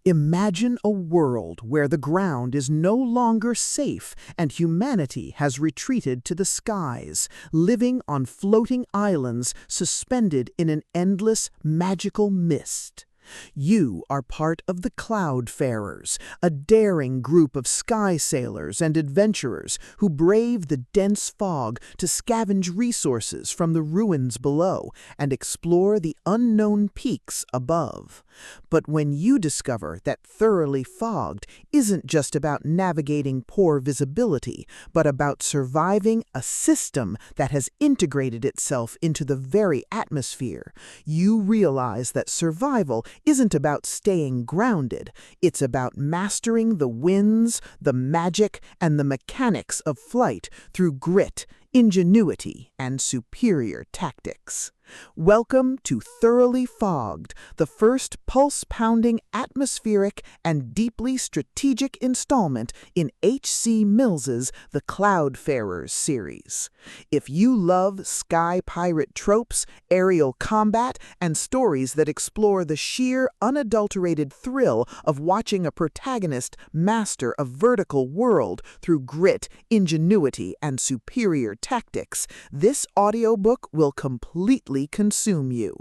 Imagine a world where the ground is no longer safe and humanity has retreated to the skies, living on floating islands suspended in an endless magical mist. You are part of the Cloudfarers, a daring group of sky sailors and adventurers who brave the dense fog to scavenge resources from the ruins below and explore the unknown peaks above. But when you discover that Thoroughly Fogged isn't just about navigating poor visibility, but about surviving a system that has integrated itself into the very atmosphere, you realize that survival isn't about staying grounded. It's about mastering the winds, the magic, and the mechanics of flight through grit, ingenuity, and superior tactics. Welcome to Thoroughly Fogged, the first pulse-pounding, atmospheric, and deeply strategic installment in H.C. Mills's The Cloudfarers series. If you love sky pirate tropes, aerial combat, and stories that explore the sheer, unadulterated thrill of watching a protagonist master a vertical world through grit, ingenuity, and superior tactics, this audiobook will completely consume you.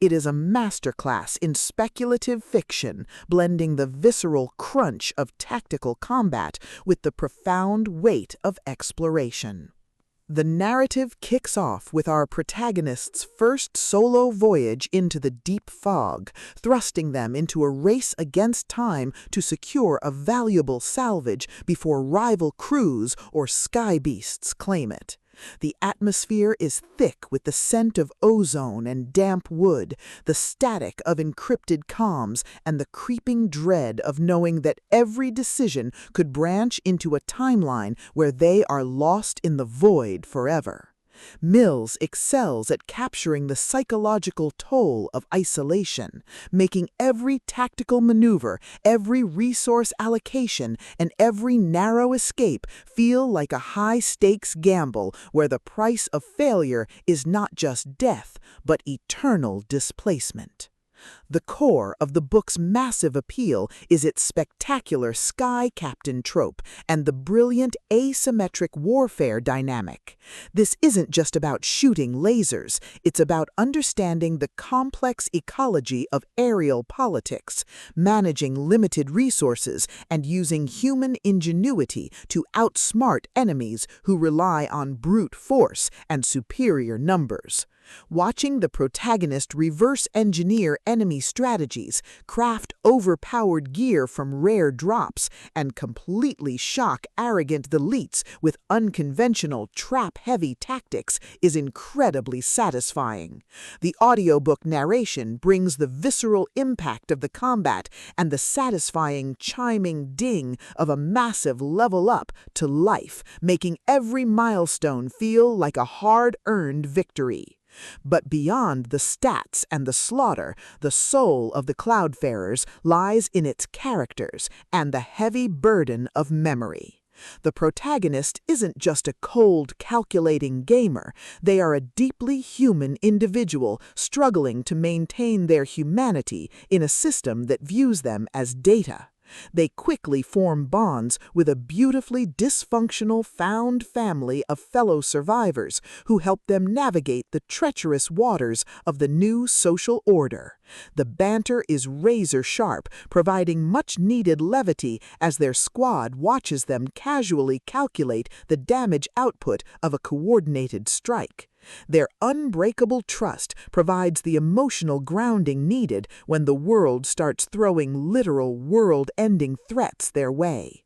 It is a masterclass in speculative fiction, blending the visceral crunch of tactical combat with the profound weight of exploration. The narrative kicks off with our protagonist's first solo voyage into the deep fog, thrusting them into a race against time to secure a valuable salvage before rival crews or sky beasts claim it. The atmosphere is thick with the scent of ozone and damp wood, the static of encrypted comms, and the creeping dread of knowing that every decision could branch into a timeline where they are lost in the void forever. Mills excels at capturing the psychological toll of isolation, making every tactical maneuver, every resource allocation, and every narrow escape feel like a high-stakes gamble where the price of failure is not just death, but eternal displacement. The core of the book's massive appeal is its spectacular sky captain trope and the brilliant asymmetric warfare dynamic. This isn't just about shooting lasers, it's about understanding the complex ecology of aerial politics, managing limited resources, and using human ingenuity to outsmart enemies who rely on brute force and superior numbers. Watching the protagonist reverse-engineer enemy strategies, craft overpowered gear from rare drops, and completely shock arrogant elites with unconventional trap-heavy tactics is incredibly satisfying. The audiobook narration brings the visceral impact of the combat and the satisfying chiming ding of a massive level up to life, making every milestone feel like a hard-earned victory. But beyond the stats and the slaughter, the soul of the Cloudfarers lies in its characters and the heavy burden of memory. The protagonist isn't just a cold, calculating gamer. They are a deeply human individual struggling to maintain their humanity in a system that views them as data. They quickly form bonds with a beautifully dysfunctional found family of fellow survivors who help them navigate the treacherous waters of the new social order. The banter is razor-sharp, providing much-needed levity as their squad watches them casually calculate the damage output of a coordinated strike. Their unbreakable trust provides the emotional grounding needed when the world starts throwing literal world-ending threats their way.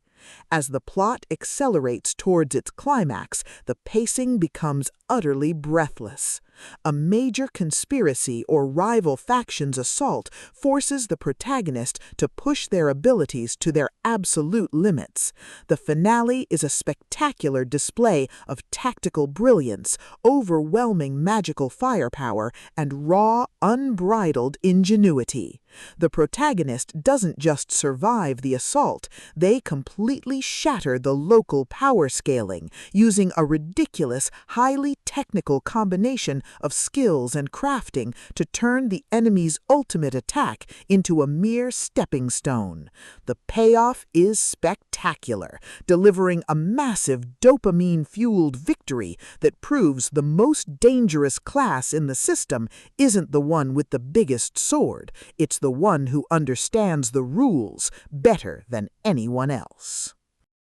As the plot accelerates towards its climax, the pacing becomes utterly breathless. A major conspiracy or rival faction's assault forces the protagonist to push their abilities to their absolute limits. The finale is a spectacular display of tactical brilliance, overwhelming magical firepower, and raw, unbridled ingenuity. The protagonist doesn't just survive the assault, they completely shatter the local power scaling, using a ridiculous, highly technical combination of skills and crafting to turn the enemy's ultimate attack into a mere stepping stone. The payoff is spectacular, delivering a massive dopamine-fueled victory that proves the most dangerous class in the system isn't the one with the biggest sword, it's the one who understands the rules better than anyone else.